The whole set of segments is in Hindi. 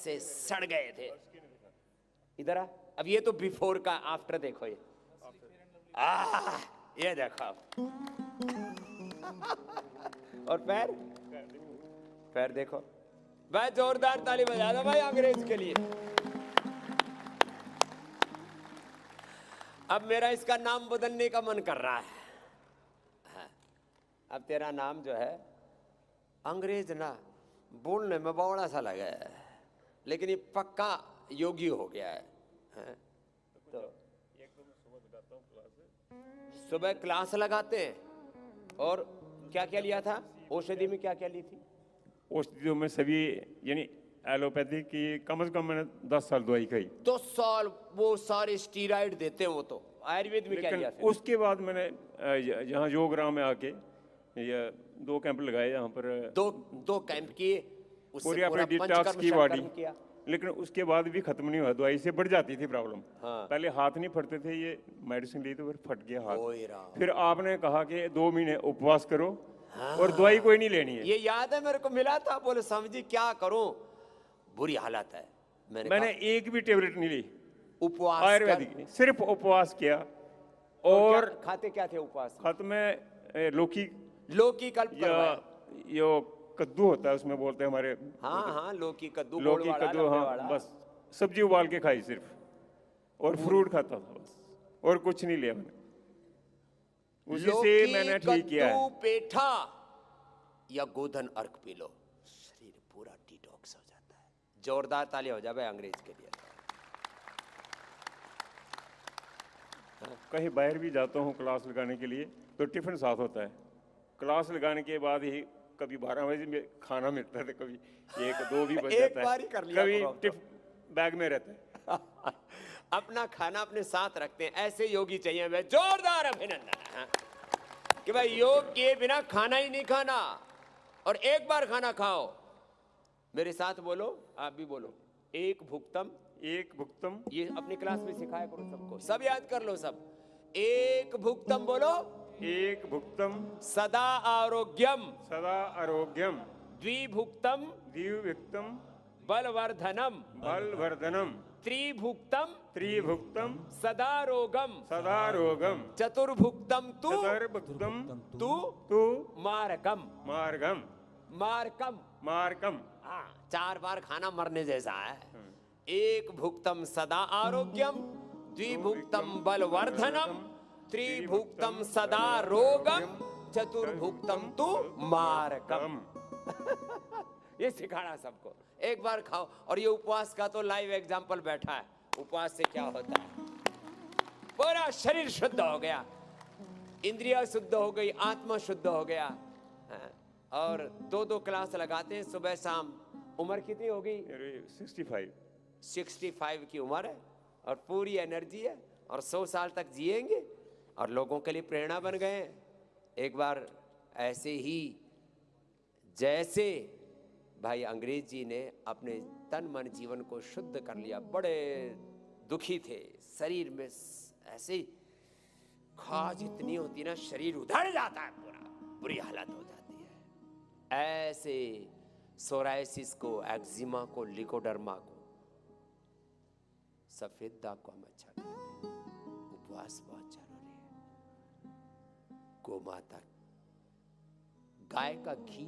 ऐसे सड़ गए थे। इधर आ, अब ये तो बिफोर का, आफ्टर देखो ये। ये देखो। और पैर, पैर देखो भाई। जोरदार ताली बजा दो भाई अंग्रेज के लिए। अब मेरा इसका नाम बदलने का मन कर रहा है। अब तेरा नाम जो है अंग्रेज ना, बोलने में बौड़ा सा लगा है, लेकिन ये पक्का योगी हो गया है। तो सुबह क्लास लगाते हैं। और क्या क्या लिया था औषधि में, क्या क्या ली थी? औषधियों में सभी, यानी एलोपैथी की कम से कम मैंने 10 साल दवाई खाई। 10 साल? वो सारे स्टीराइड देते हैं वो तो। आयुर्वेद में क्या लिया फिर? उसके बाद मैंने यहाँ योगराम में आके ये 2 कैंप लगाए यहाँ पर। दो कैंप किए, पूरी अपनी डिटॉक्स की बॉडी। लेकिन उसके बाद भी खत्म नहीं हुआ, दवाई से बढ़ जाती थी प्रॉब्लम। हाँ। पहले हाथ नहीं फटते थे, ये मेडिसिन ली तो फिर फट गया हाथ। ओए फिर आपने कहा कि 2 महीने उपवास करो। हाँ। और दवाई कोई नहीं लेनी है। ये याद है मेरे को, मिला था, बोले समझी क्या करूं, बुरी हालत है। मैंने एक भी टेबलेट नहीं ली, उपवास आयुर्वेदिक, सिर्फ उपवास किया। और खाते क्या थे उपवास? खाते में लौकी कल्प यो कद्दू होता है, उसमें बोलते हैं हमारे। हाँ, लौकी कद्दू, हाँ, बस सब्जी उबाल के खाई सिर्फ, और फ्रूट खाता था बस, और कुछ नहीं लिया मैंने। उसी से मैंने ठीक किया है। पेठा या गोधन अर्क पी लो, शरीर पूरा डिटॉक्स हो जाता है। जोरदार ताली हो जाए अंग्रेज के लिए। कहीं बाहर भी जाता हूँ क्लास लगाने के लिए तो टिफिन साथ होता है। क्लास लगाने के बाद ही कभी 12 बजे में खाना मिलता है, कभी 1-2 भी बज जाता है, कभी बैग में रहता है। अपना खाना अपने साथ रखते हैं, ऐसे योगी चाहिए हमें। जोरदार अभिनंदन कि भाई योग किए बिना खाना ही नहीं खाना, और एक बार खाना खाओ। मेरे साथ बोलो, आप भी बोलो, एक भुक्तम। ये अपनी क्लास में सिखाया करो सबको, सब याद कर लो सब। एक भुक्तम बोलो। एक भुक्तम सदा आरोग्यम। द्विभुक्तम बलवर्धनम। त्रिभुक्तम सदा रोगम। चतुर्भुक्तम तू मारकम। 4 बार खाना मरने जैसा है। एक भुक्तम सदा आरोग्यम, द्विभुक्तम बलवर्धनम, त्रिभुक्तम सदा रोगम, चतुर्भुक्तम तु मारकम। ये सिखाना सबको, एक बार खाओ। और ये उपवास का तो लाइव एग्जाम्पल बैठा है। उपवास से क्या होता है, पूरा शरीर शुद्ध हो गया, इंद्रिया शुद्ध हो गई, आत्मा शुद्ध हो गया। और 2-2 क्लास लगाते हैं सुबह शाम। उम्र कितनी हो गई? 65 की उम्र है, और पूरी एनर्जी है, और 100 साल तक जिएंगे, और लोगों के लिए प्रेरणा बन गए हैं। एक बार ऐसे ही जैसे भाई अंग्रेज जी ने अपने तन मन जीवन को शुद्ध कर लिया, बड़े दुखी थे, शरीर में ऐसे खाज इतनी होती ना, शरीर उधड़ जाता है, पूरा बुरी हालत हो जाती है। ऐसे सोराइसिस को, एक्जिमा को, लिकोडर्मा को, सफेद दाग को हम अच्छा कहते हैं। उपवास बहुत जरूरी है। गौ माता, गाय का घी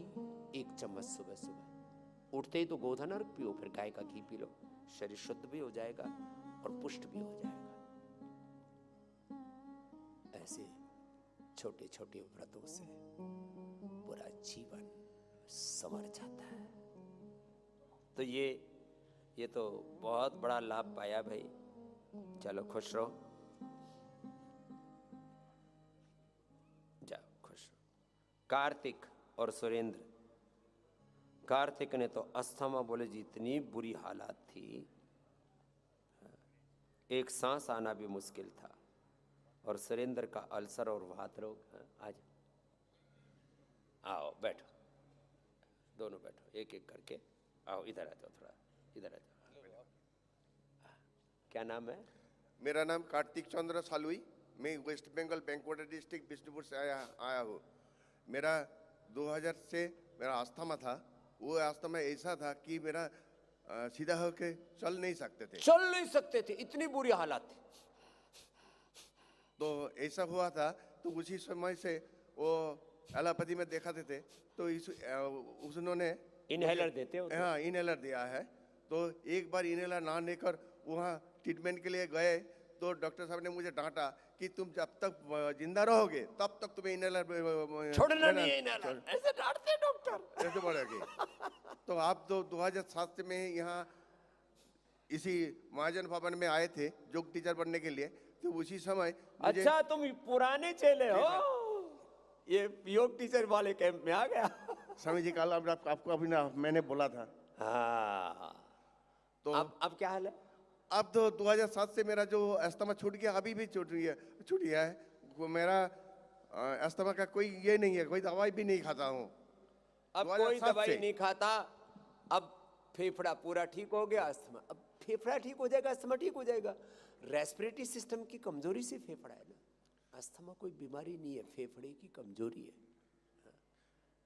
1 चम्मच सुबह सुबह, उठते ही तो गोधन अर्घ पियो, फिर गाय का घी पी लो, शरीर शुद्ध भी हो जाएगा और पुष्ट भी हो जाएगा। ऐसे छोटे छोटे व्रतों से पूरा जीवन संवर जाता है। तो ये तो बहुत बड़ा लाभ पाया भाई। चलो खुश रहो, जाओ खुश रहो। कार्तिक और सुरेंद्र, कार्तिक ने तो अस्थमा बोले जी इतनी बुरी हालत थी, एक सांस आना भी मुश्किल था। और सुरेंद्र का अल्सर और वात रोग। आज आओ बैठो, दोनों बैठो, एक एक करके आओ, इधर आ जाओ, थोड़ा इधर आ जाओ। क्या नाम है? मेरा नाम कार्तिक चंद्र सालुई, मैं वेस्ट बंगाल बैंकवाड़ा डिस्ट्रिक्ट बिष्णुपुर से आया हूँ। मेरा 2000 से मेरा अस्थमा था। वो अस्थमा ऐसा था कि मेरा सीधा होके चल नहीं सकते थे। चल नहीं सकते थे, इतनी बुरी हालत थी। तो ऐसा हुआ था, तो उसी समय से वो एलोपैथी में दिखाते थे, तो उन्होंने इनहेलर देते हो? हाँ, इनहेलर दिया है। तो एक बार इनहेलर ना लेकर वहाँ ट्रीटमेंट के लिए गए, तो डॉक्टर साहब ने मुझे डांटा कि तुम जब तक जिंदा रहोगे तब तक तुम्हें इनहेलर छोड़ना नहीं है इनहेलर, ऐसे डांटते डॉक्टर। ऐसे बढ़ेगी। तो आप तो 2007 में यहाँ इसी महाजन भवन में आए थे योग टीचर बनने के लिए, तो उसी समय अच्छा, तुम पुराने चेले हो, ये योग टीचर वाले कैंप में आ गया। स्वामी जी कल आपको अभी ना मैंने बोला था। हाँ, तो अब क्या हाल है? अब तो 2007 से मेरा जो अस्थमा छूट गया, अभी भी छूट गया है। मेरा अस्थमा का कोई ये नहीं है, कोई दवाई भी नहीं खाता हूँ। अब कोई दवाई नहीं खाता, अब फेफड़ा पूरा ठीक हो गया, अस्थमा, अब फेफड़ा ठीक हो जाएगा, अस्थमा ठीक हो जाएगा। रेस्पिरेटरी सिस्टम की कमजोरी से फेफड़ा है ना, अस्थमा कोई बीमारी नहीं है, फेफड़े की कमजोरी है।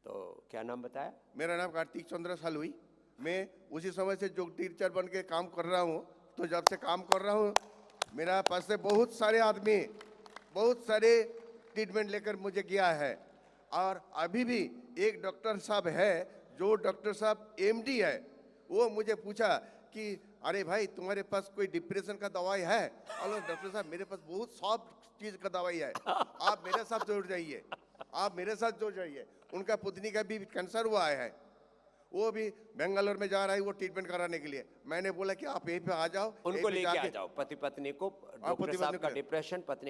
तो क्या नाम बताया? मेरा नाम कार्तिक चंद्र सालुई। मैं उसी समय से योग टीचर बन के काम कर रहा हूँ। तो जब से काम कर रहा हूँ, मेरा पास से बहुत सारे आदमी बहुत सारे ट्रीटमेंट लेकर मुझे गया है। और अभी भी एक डॉक्टर साहब है, जो डॉक्टर साहब एमडी है, वो मुझे पूछा कि अरे भाई तुम्हारे पास कोई डिप्रेशन का दवाई है? हेलो डॉक्टर साहब, मेरे पास बहुत सॉफ्ट चीज का दवाई है, आप मेरे साथ जुड़ जाइए, आप मेरे साथ जुड़ जाइए। उनका पुतनी का भी कैंसर हुआ है, वो भी बेंगलोर में जा रहा है वो ट्रीटमेंट कराने के लिए। मैंने बोला कि आप यहीं पे आ जाओ, उनको लेके आ जाओ, पति पत्नी को। डॉक्टर साहब का डिप्रेशन, पत्नी